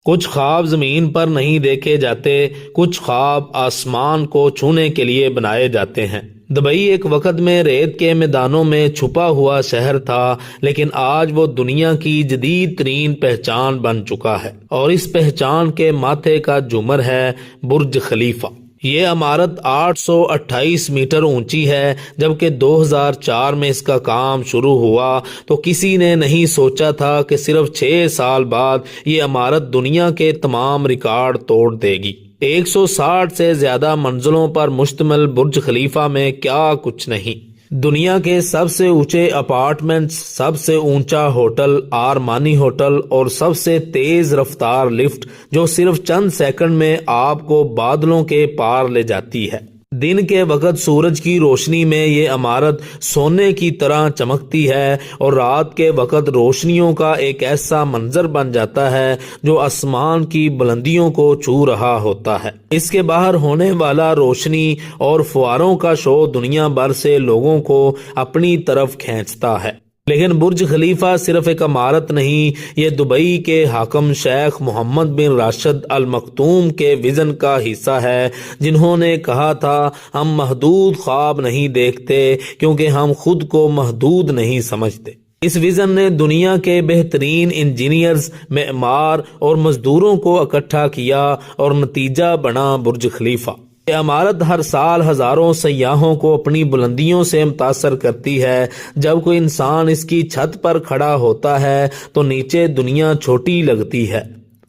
کچھ خواب زمین پر نہیں دیکھے جاتے، کچھ خواب آسمان کو چھونے کے لیے بنائے جاتے ہیں۔ دبئی ایک وقت میں ریت کے میدانوں میں چھپا ہوا شہر تھا، لیکن آج وہ دنیا کی جدید ترین پہچان بن چکا ہے، اور اس پہچان کے ماتھے کا جھومر ہے برج خلیفہ۔ یہ عمارت 828 میٹر اونچی ہے، جبکہ 2004 میں اس کا کام شروع ہوا تو کسی نے نہیں سوچا تھا کہ صرف 6 سال بعد یہ عمارت دنیا کے تمام ریکارڈ توڑ دے گی۔ 160 سے زیادہ منزلوں پر مشتمل برج خلیفہ میں کیا کچھ نہیں! دنیا کے سب سے اونچے اپارٹمنٹس، سب سے اونچا ہوٹل آرمانی ہوٹل، اور سب سے تیز رفتار لفٹ جو صرف چند سیکنڈ میں آپ کو بادلوں کے پار لے جاتی ہے۔ دن کے وقت سورج کی روشنی میں یہ عمارت سونے کی طرح چمکتی ہے، اور رات کے وقت روشنیوں کا ایک ایسا منظر بن جاتا ہے جو آسمان کی بلندیوں کو چھو رہا ہوتا ہے۔ اس کے باہر ہونے والا روشنی اور فواروں کا شو دنیا بھر سے لوگوں کو اپنی طرف کھینچتا ہے۔ لیکن برج خلیفہ صرف ایک عمارت نہیں، یہ دبئی کے حاکم شیخ محمد بن راشد ال مکتوم کے وژن کا حصہ ہے، جنہوں نے کہا تھا، ہم محدود خواب نہیں دیکھتے کیونکہ ہم خود کو محدود نہیں سمجھتے۔ اس وژن نے دنیا کے بہترین انجینئرز، معمار اور مزدوروں کو اکٹھا کیا، اور نتیجہ بنا برج خلیفہ۔ یہ عمارت ہر سال ہزاروں سیاحوں کو اپنی بلندیوں سے متاثر کرتی ہے۔ جب کوئی انسان اس کی چھت پر کھڑا ہوتا ہے تو نیچے دنیا چھوٹی لگتی ہے،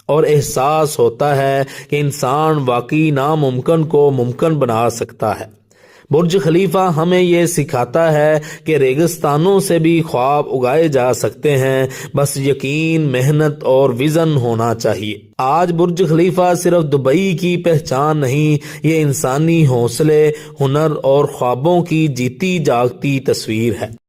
اور احساس ہوتا ہے کہ انسان واقعی ناممکن کو ممکن بنا سکتا ہے۔ برج خلیفہ ہمیں یہ سکھاتا ہے کہ ریگستانوں سے بھی خواب اگائے جا سکتے ہیں، بس یقین، محنت اور وژن ہونا چاہیے۔ آج برج خلیفہ صرف دبئی کی پہچان نہیں، یہ انسانی حوصلے، ہنر اور خوابوں کی جیتی جاگتی تصویر ہے۔